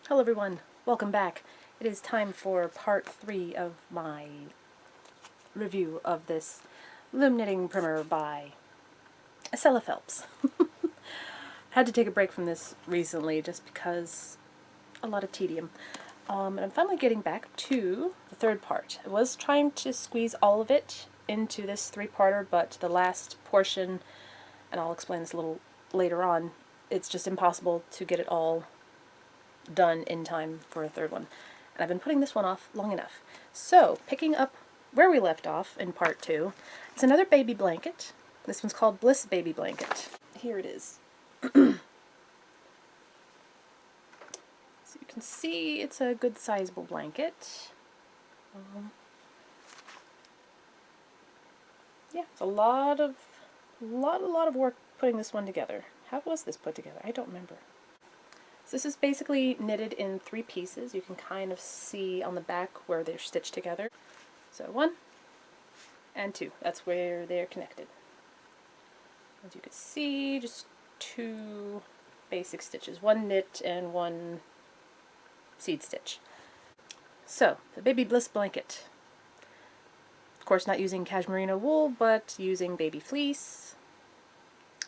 Hello everyone, welcome back. It is time for part 3 of my review of this loom knitting primer by Isela Phelps. Had to take a break from this recently just because a lot of tedium. And I'm finally getting back to the third part. I was trying to squeeze all of it into this 3-parter, but the last portion, and I'll explain this a little later on, it's just impossible to get it all done in time for a third one. And I've been putting this one off long enough. So, picking up where we left off in part 2, it's another baby blanket. This one's called Bliss Baby Blanket. Here it is. So you can see it's a good sizable blanket. Yeah, it's a lot of work putting this one together. How was this put together? I don't remember. So this is basically knitted in 3 pieces. You can kind of see on the back where they're stitched together. So 1 and 2, that's where they're connected. As you can see, just 2 basic stitches, 1 knit and 1 seed stitch. So, the Baby Bliss blanket. Of course, not using cashmerino wool, but using baby fleece.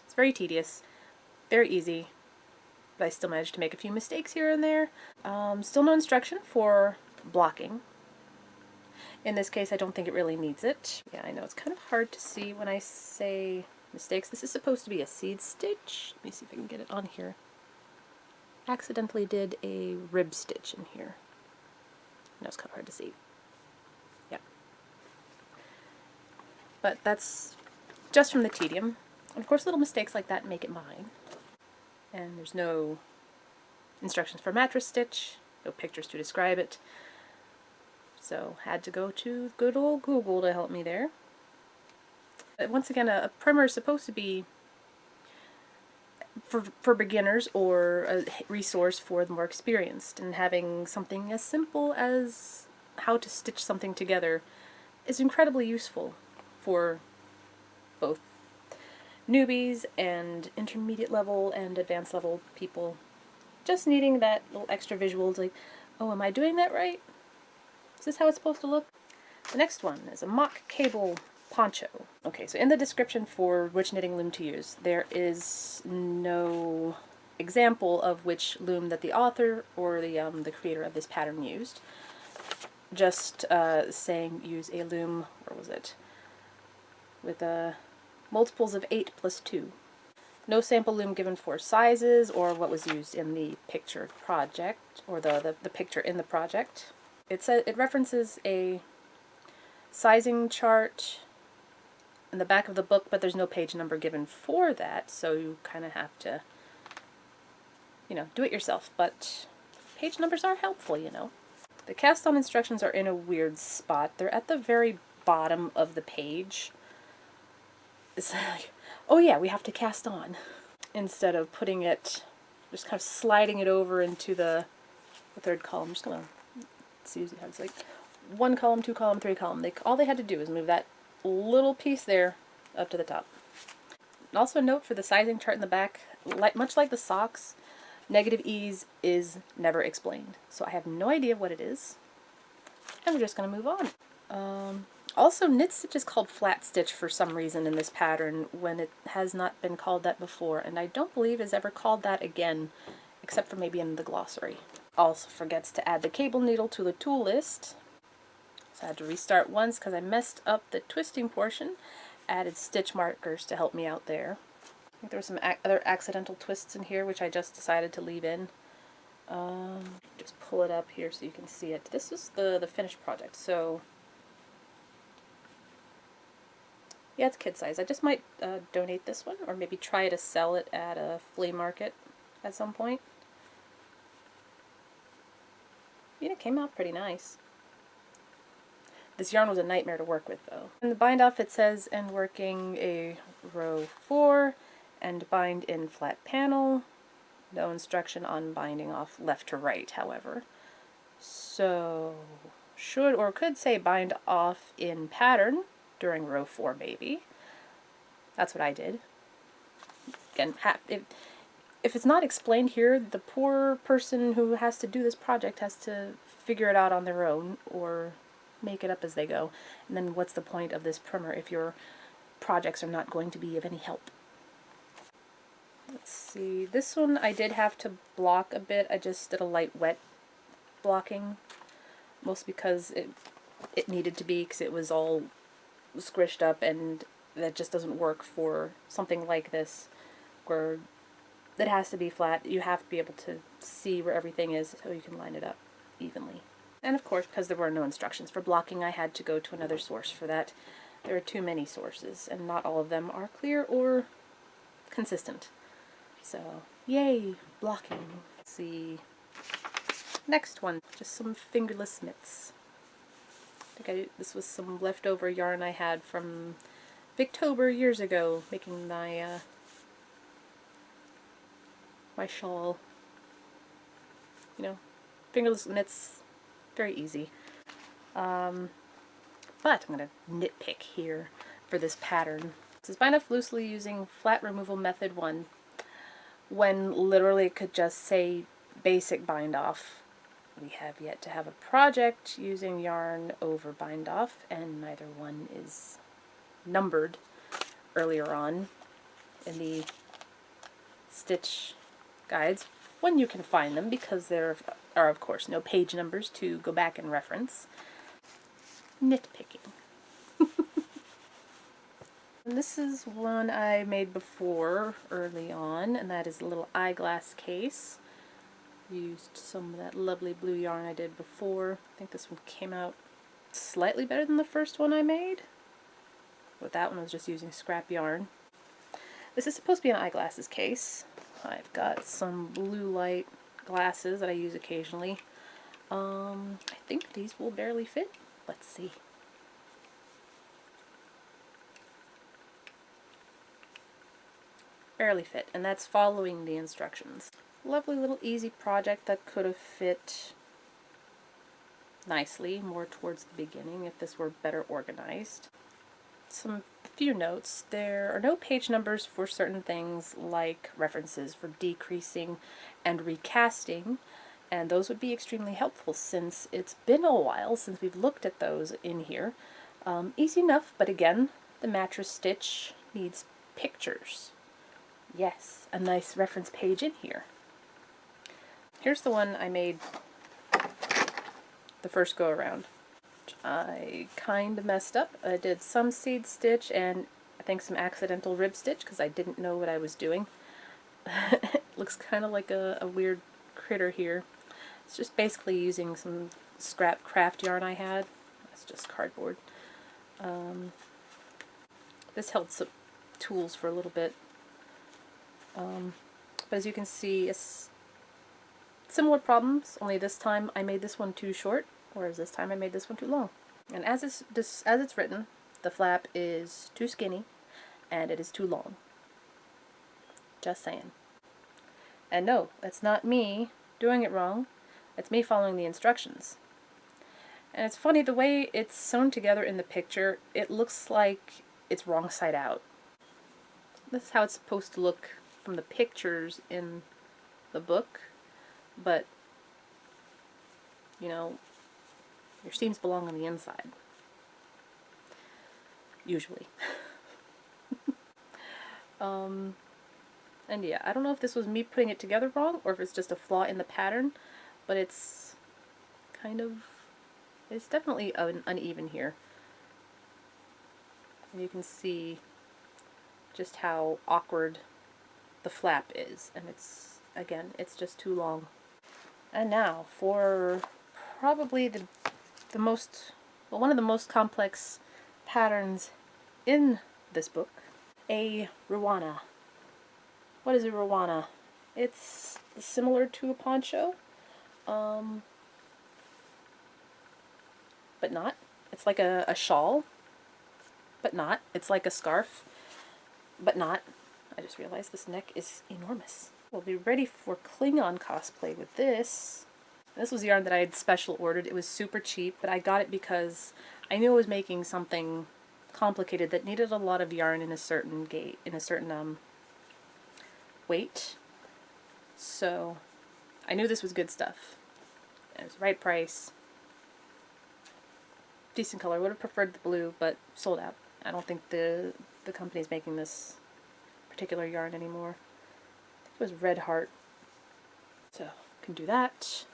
It's very tedious, very easy, but I still managed to make a few mistakes here and there. Still no instruction for blocking. In this case, I don't think it really needs it. Yeah, I know it's kind of hard to see when I say mistakes. This is supposed to be a seed stitch. Let me see if I can get it on here. Accidentally did a rib stitch in here. I know it's kind of hard to see. Yeah. But that's just from the tedium. And of course, little mistakes like that make it mine. And there's no instructions for mattress stitch, no pictures to describe it. So had to go to good old Google to help me there. But once again, a primer is supposed to be for beginners or a resource for the more experienced, and having something as simple as how to stitch something together is incredibly useful for both newbies and intermediate level and advanced level people. Just needing that little extra visual, like, oh, am I doing that right? Is this how it's supposed to look? The next one is a mock cable poncho. Okay, so in the description for which knitting loom to use, there is no example of which loom that the author or the creator of this pattern used. Just saying use a loom, where was it? With multiples of 8 plus 2. No sample loom given for sizes or what was used in the picture project, or the picture in the project. It references a sizing chart in the back of the book, but there's no page number given for that, so you kind of have to, do it yourself, but page numbers are helpful, The cast-on instructions are in a weird spot. They're at the very bottom of the page. It's like, oh yeah, we have to cast on, instead of putting it, just kind of sliding it over into the 3rd column. I'm just going to see how it's like 1 column, 2 column, 3 column. All they had to do is move that little piece there up to the top. And also a note for the sizing chart in the back, much like the socks, negative ease is never explained. So I have no idea what it is, and we're just going to move on. Also, knit stitch is called flat stitch for some reason in this pattern when it has not been called that before, and I don't believe is ever called that again, except for maybe in the glossary. Also forgets to add the cable needle to the tool list. So I had to restart once because I messed up the twisting portion. Added stitch markers to help me out there. I think there were some other accidental twists in here, which I just decided to leave in. Just pull it up here so you can see it. This is the finished project, so yeah, it's kid size. I just might donate this one, or maybe try to sell it at a flea market at some point. Yeah, it came out pretty nice. This yarn was a nightmare to work with, though. In the bind off it says, and working a row 4, and bind in flat panel. No instruction on binding off left to right, however. So, should or could say bind off in pattern during row 4, maybe. That's what I did. Again, if it's not explained here, the poor person who has to do this project has to figure it out on their own or make it up as they go. And then what's the point of this primer if your projects are not going to be of any help? Let's see, this one I did have to block a bit. I just did a light wet blocking, mostly because it needed to be, because it was all squished up, and that just doesn't work for something like this where it has to be flat. You have to be able to see where everything is so you can line it up evenly. And of course, because there were no instructions for blocking, I had to go to another source for that. There are too many sources, and not all of them are clear or consistent. So, yay, blocking. Let's see. Next one, just some fingerless mitts. I think this was some leftover yarn I had from Victober years ago, making my my shawl. You know, fingerless mitts, very easy. But I'm going to nitpick here for this pattern. This is bind off loosely using flat removal method 1, when literally it could just say basic bind off. We have yet to have a project using yarn over bind off, and neither one is numbered earlier on in the stitch guides, when you can find them, because there are of course no page numbers to go back and reference. Nitpicking. And this is one I made before early on, and that is a little eyeglass case. Used some of that lovely blue yarn I did before. I think this one came out slightly better than the first one I made, but that one was just using scrap yarn. This is supposed to be an eyeglasses case. I've got some blue light glasses that I use occasionally. I think these will barely fit. Let's see. Barely fit, and that's following the instructions. Lovely little easy project that could have fit nicely more towards the beginning if this were better organized. Some few notes. There are no page numbers for certain things like references for decreasing and recasting, and those would be extremely helpful since it's been a while since we've looked at those in here. Easy enough, but again, the mattress stitch needs pictures. Yes, a nice reference page in here. Here's the one I made the first go around. I kind of messed up. I did some seed stitch and I think some accidental rib stitch because I didn't know what I was doing. It looks kind of like a weird critter here. It's just basically using some scrap craft yarn I had. It's just cardboard. This held some tools for a little bit. But as you can see, it's similar problems, only this time I made this one too short, whereas this time I made this one too long. And as it's written, the flap is too skinny and it is too long. Just saying. And no, that's not me doing it wrong, it's me following the instructions. And it's funny, the way it's sewn together in the picture, it looks like it's wrong side out. This is how it's supposed to look from the pictures in the book, but you know, your seams belong on the inside. Usually. And yeah, I don't know if this was me putting it together wrong or if it's just a flaw in the pattern, but it's definitely uneven here. And you can see just how awkward the flap is, and it's just too long. And now for probably one of the most complex patterns in this book, a ruana. What is a ruana? It's similar to a poncho, but not. It's like a shawl, but not. It's like a scarf, but not. I just realized this neck is enormous. We'll be ready for Klingon cosplay with this. This was yarn that I had special ordered. It was super cheap, but I got it because I knew I was making something complicated that needed a lot of yarn in a certain weight. So I knew this was good stuff. It was the right price. Decent color. Would have preferred the blue, but sold out. I don't think the company's making this particular yarn anymore. I think it was Red Heart. So can do that,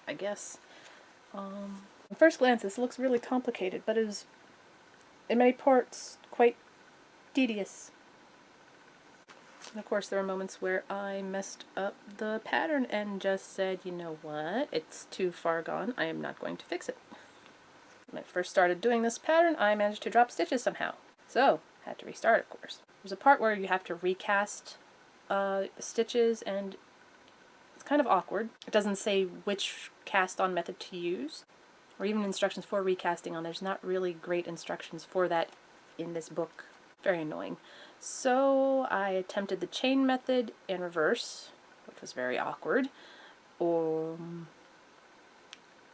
I guess. At first glance, this looks really complicated, but it is, in many parts, quite tedious. And of course, there are moments where I messed up the pattern and just said, you know what, it's too far gone, I am not going to fix it. When I first started doing this pattern, I managed to drop stitches somehow. So, had to restart, of course. There's a part where you have to recast stitches, and it's kind of awkward. It doesn't say which cast-on method to use, or even instructions for recasting on. There's not really great instructions for that in this book. Very annoying. So I attempted the chain method in reverse, which was very awkward.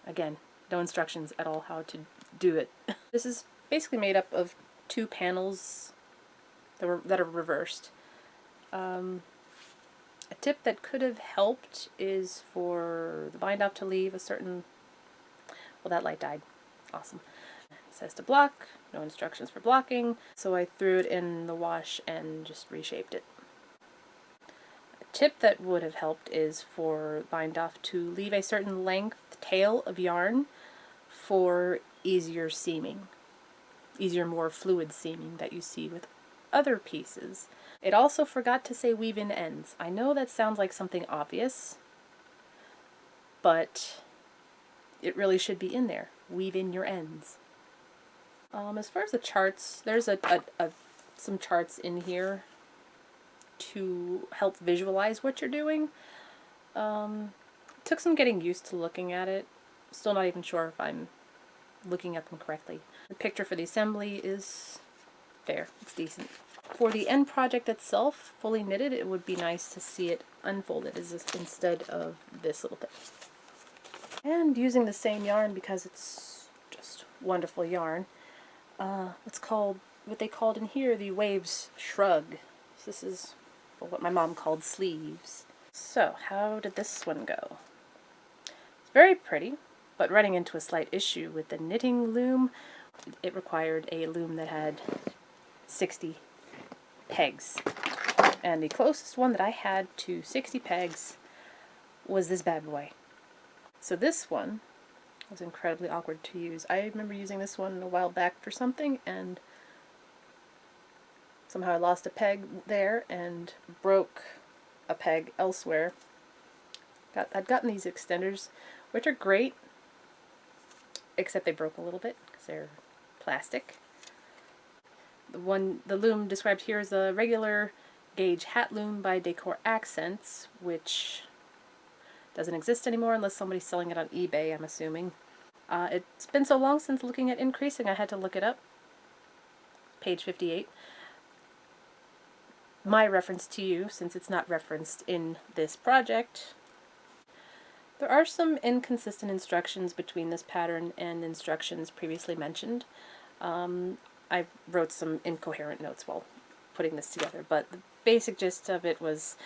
Again, no instructions at all how to do it. This is basically made up of two panels that are reversed. A tip that could have helped is for the bind off to leave a certain... Well, that light died. Awesome. It says to block, no instructions for blocking, so I threw it in the wash and just reshaped it. A tip that would have helped is for bind off to leave a certain length tail of yarn for easier seaming. Easier, more fluid seaming that you see with other pieces. It also forgot to say weave in ends. I know that sounds like something obvious, but it really should be in there. Weave in your ends. As far as the charts, there's some charts in here to help visualize what you're doing. Took some getting used to looking at it. Still not even sure if I'm looking at them correctly. The picture for the assembly is fair. It's decent. For the end project itself, fully knitted, it would be nice to see it unfolded instead of this little thing. And using the same yarn because it's just wonderful yarn. What they called in here the Waves Shrug. So this is what my mom called sleeves. So how did this one go? It's very pretty, but running into a slight issue with the knitting loom. It required a loom that had 60 pegs. And the closest one that I had to 60 pegs was this bad boy. So this one was incredibly awkward to use. I remember using this one a while back for something, and somehow I lost a peg there and broke a peg elsewhere. I'd gotten these extenders, which are great, except they broke a little bit because they're plastic. The loom described here is a regular gauge hat loom by Decor Accents, which doesn't exist anymore unless somebody's selling it on eBay, I'm assuming. It's been so long since looking at increasing, I had to look it up. Page 58. My reference to you, since it's not referenced in this project. There are some inconsistent instructions between this pattern and instructions previously mentioned. I wrote some incoherent notes while putting this together, but the basic gist of it was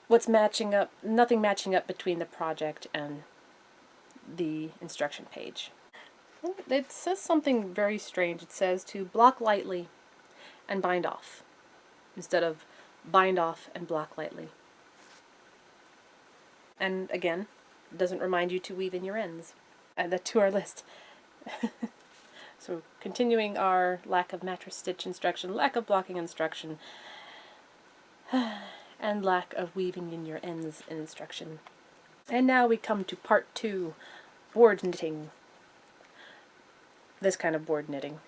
nothing matching up between the project and the instruction page. It says something very strange. It says to block lightly and bind off, instead of bind off and block lightly. And again, it doesn't remind you to weave in your ends. Add that to our list. So continuing our lack of mattress stitch instruction, lack of blocking instruction, and lack of weaving in your ends instruction. And now we come to part 2, board knitting. This kind of board knitting.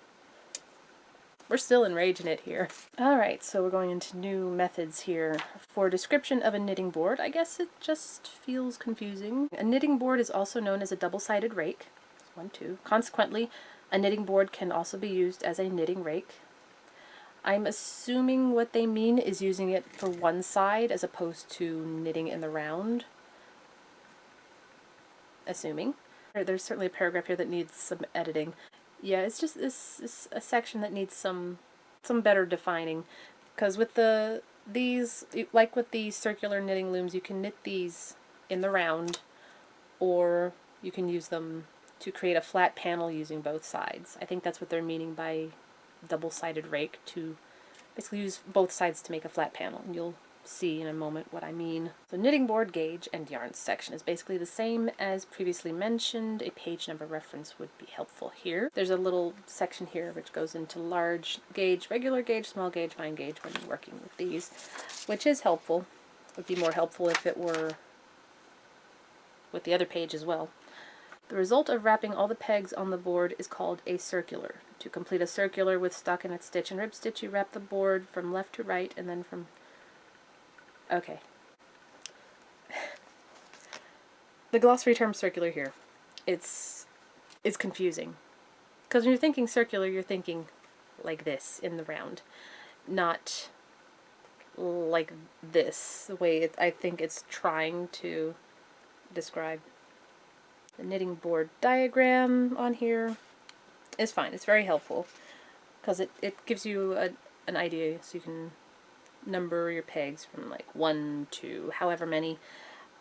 We're still in Rage Knit here. Alright, so we're going into new methods here. For description of a knitting board, I guess it just feels confusing. A knitting board is also known as a double-sided rake. 1, 2. Consequently, a knitting board can also be used as a knitting rake. I'm assuming what they mean is using it for one side as opposed to knitting in the round. Assuming. There's certainly a paragraph here that needs some editing. Yeah, it's just this a section that needs some better defining, because with the These, like with the circular knitting looms, you can knit these in the round, or you can use them to create a flat panel using both sides. I think that's what they're meaning by double-sided rake, to basically use both sides to make a flat panel, and you'll see in a moment what I mean. The knitting board gauge and yarn section is basically the same as previously mentioned. A page number reference would be helpful here. There's a little section here which goes into large gauge, regular gauge, small gauge, fine gauge when you're working with these, which is helpful. It would be more helpful if it were with the other page as well. The result of wrapping all the pegs on the board is called a circular. To complete a circular with stockinette stitch and rib stitch, you wrap the board from left to right and then from... Okay. The glossary term circular here, it's confusing. Because when you're thinking circular, you're thinking like this in the round, not like this, the way I think it's trying to describe. The knitting board diagram on here is fine. It's very helpful because it gives you an idea, so you can number your pegs from like 1 to however many.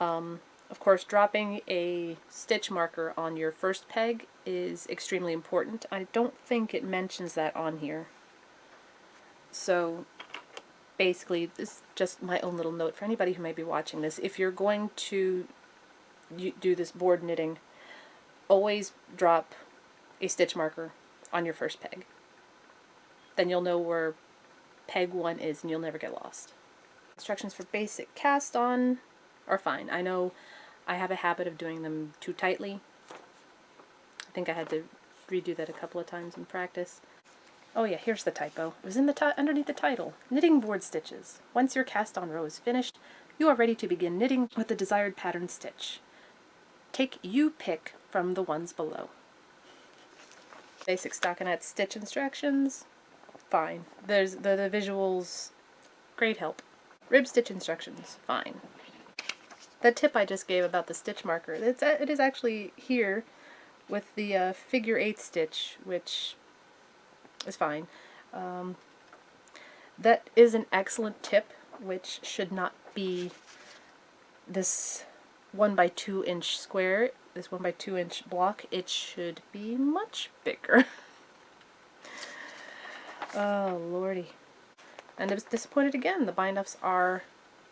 Of course, dropping a stitch marker on your first peg is extremely important. I don't think it mentions that on here. So basically, this is just my own little note for anybody who may be watching this. If you're going to do this board knitting, always drop a stitch marker on your first peg. Then you'll know where peg 1 is and you'll never get lost. Instructions for basic cast on are fine. I know I have a habit of doing them too tightly. I think I had to redo that a couple of times in practice. Oh yeah, here's the typo. It was in the underneath the title. Knitting board stitches. Once your cast on row is finished, you are ready to begin knitting with the desired pattern stitch. Take you pick from the ones below. Basic stockinette stitch instructions, fine. There's the visuals, great help. Rib stitch instructions, fine. That tip I just gave about the stitch marker, it is actually here with the figure 8 stitch, which is fine. That is an excellent tip, which should not be this 1x2 inch square, this 1x2 inch block. It should be much bigger. Oh lordy. And I was disappointed again. The bind-offs are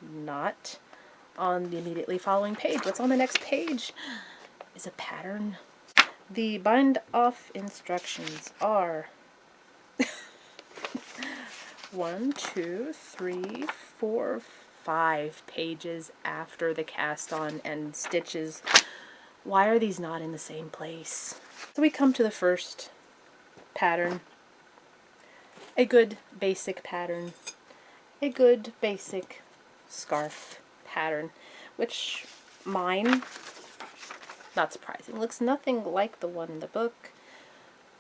not on the immediately following page. What's on the next page is a pattern. The bind-off instructions are 1, 2, 3, 4, 5 pages after the cast on and stitches. Why are these not in the same place? So we come to the first pattern. A good basic pattern. A good basic scarf pattern, which mine, not surprising, looks nothing like the one in the book.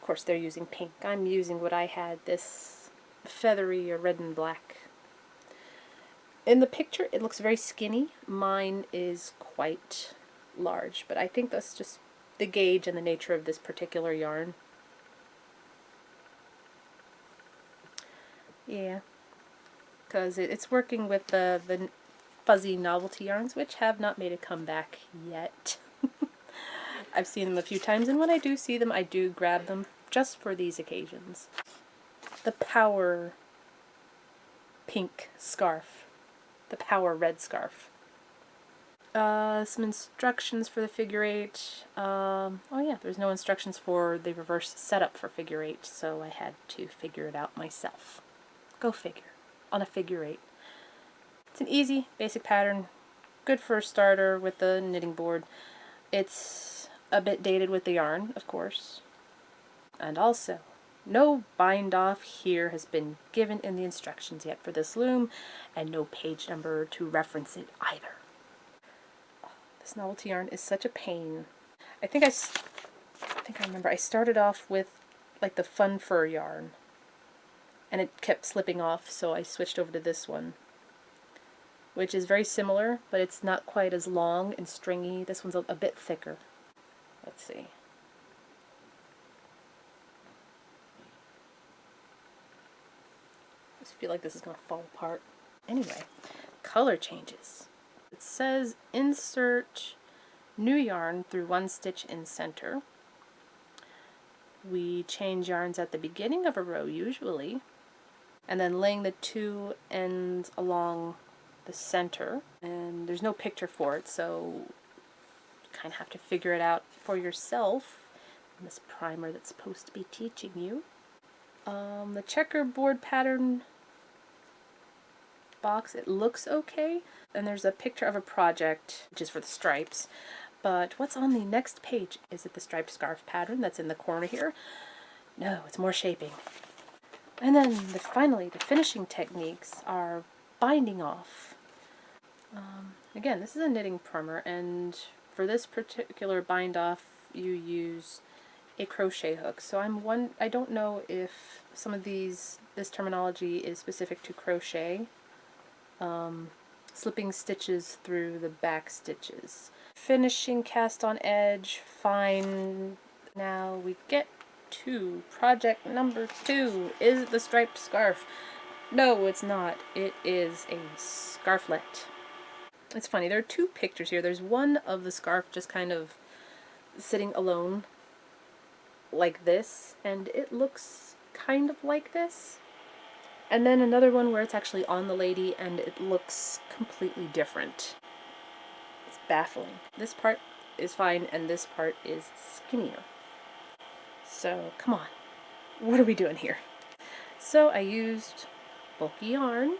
Of course they're using pink. I'm using what I had, this feathery or red and black. In the picture it looks very skinny. Mine is quite large, but I think that's just the gauge and the nature of this particular yarn. Yeah, because it's working with the fuzzy novelty yarns, which have not made a comeback yet. I've seen them a few times, and when I do see them, I do grab them just for these occasions. The Power pink scarf. The Power red scarf. Some instructions for the figure 8. Oh yeah, there's no instructions for the reverse setup for figure 8, so I had to figure it out myself. Go figure. On a figure 8. It's an easy, basic pattern. Good for a starter with the knitting board. It's a bit dated with the yarn, of course. And also, no bind-off here has been given in the instructions yet for this loom, and no page number to reference it either. This novelty yarn is such a pain. I think I remember I started off with like the fun fur yarn, and it kept slipping off, so I switched over to this one, which is very similar, but it's not quite as long and stringy. This one's a bit thicker. Let's see. I just feel like this is going to fall apart. Anyway, color changes. It says insert new yarn through one stitch in center. We change yarns at the beginning of a row usually, and then laying the two ends along the center. And there's no picture for it, so you kind of have to figure it out for yourself in this primer that's supposed to be teaching you. The checkerboard pattern box, it looks okay, and there's a picture of a project, which is for the stripes. But what's on the next page? Is it the striped scarf pattern that's in the corner here? No, it's more shaping. And then finally, the finishing techniques are binding off. Again, this is a knitting primer, and for this particular bind off, you use a crochet hook. So I don't know if some of this terminology is specific to crochet. Slipping stitches through the back stitches. Finishing cast on edge, fine. Now we get to project number 2. Is it the striped scarf? No, it's not. It is a scarflet. It's funny, there are two pictures here. There's one of the scarf just kind of sitting alone like this, and it looks kind of like this. And then another one where it's actually on the lady and it looks completely different. It's baffling. This part is fine and this part is skinnier. So come on, what are we doing here? So I used bulky yarn,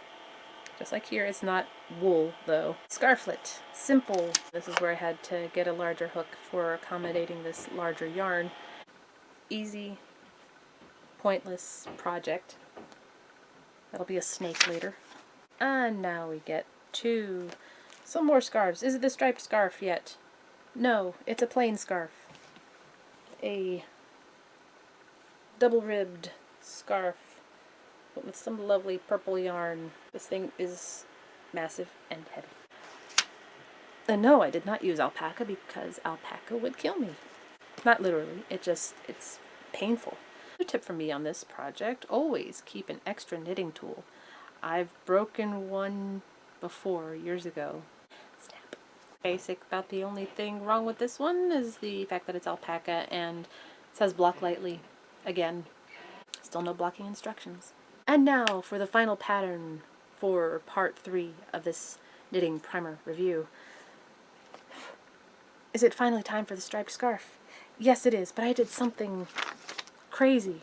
just like here. It's not wool though. Scarflet, simple. This is where I had to get a larger hook for accommodating this larger yarn. Easy, pointless project. That'll be a snake later. And now we get to some more scarves. Is it the striped scarf yet? No, it's a plain scarf. A double-ribbed scarf with some lovely purple yarn. This thing is massive and heavy. And no, I did not use alpaca because alpaca would kill me. Not literally, it's painful. A tip from me on this project, always keep an extra knitting tool. I've broken one before, years ago. Snap. Basic, about the only thing wrong with this one is the fact that it's alpaca and it says block lightly. Again, still no blocking instructions. And now for the final pattern for part 3 of this knitting primer review. Is it finally time for the striped scarf? Yes, it is, but I did something crazy.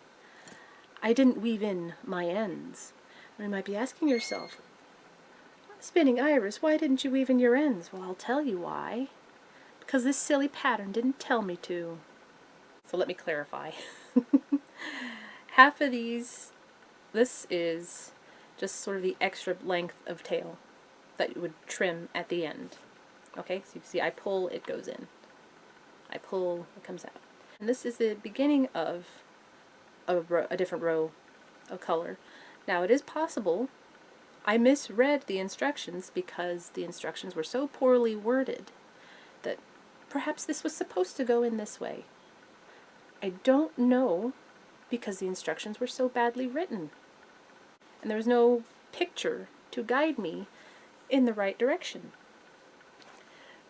I didn't weave in my ends. And you might be asking yourself, Spinning Iris, why didn't you weave in your ends? Well, I'll tell you why. Because this silly pattern didn't tell me to. So let me clarify. Half of this is just sort of the extra length of tail that you would trim at the end. Okay, so you can see I pull, it goes in. I pull, it comes out. And this is the beginning of a different row of color. Now it is possible I misread the instructions because the instructions were so poorly worded that perhaps this was supposed to go in this way. I don't know because the instructions were so badly written. And there was no picture to guide me in the right direction.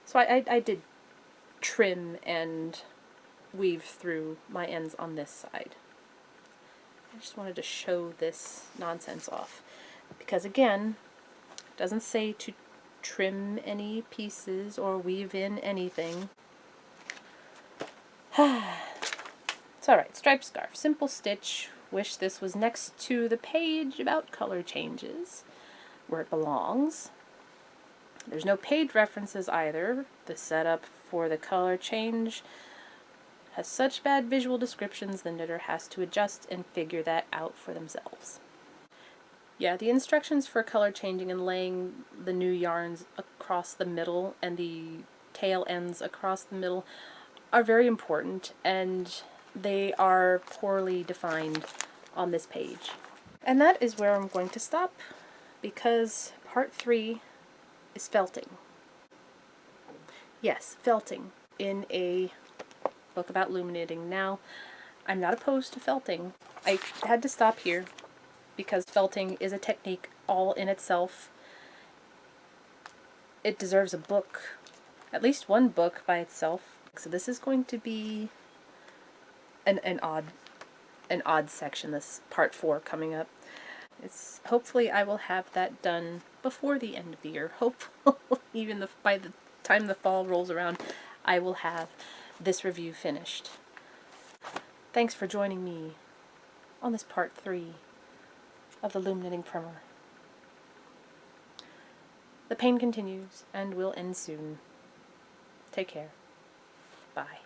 So I did trim and weave through my ends on this side. I just wanted to show this nonsense off. Because again, it doesn't say to trim any pieces or weave in anything. It's alright, striped scarf, simple stitch. Wish this was next to the page about color changes, where it belongs. There's no page references either. The setup for the color change has such bad visual descriptions the knitter has to adjust and figure that out for themselves. Yeah, the instructions for color changing and laying the new yarns across the middle and the tail ends across the middle are very important, and they are poorly defined on this page. And that is where I'm going to stop, because part 3 is felting. Yes, felting in a book about loom knitting. Now, I'm not opposed to felting. I had to stop here because felting is a technique all in itself, it deserves a book, at least one book by itself. So this is going to be an odd section, this part 4 coming up. Hopefully I will have that done before the end of the year. Hopefully, even by the time the fall rolls around, I will have this review finished. Thanks for joining me on this part 3 of the Loom Knitting Primer. The pain continues and will end soon. Take care. Bye.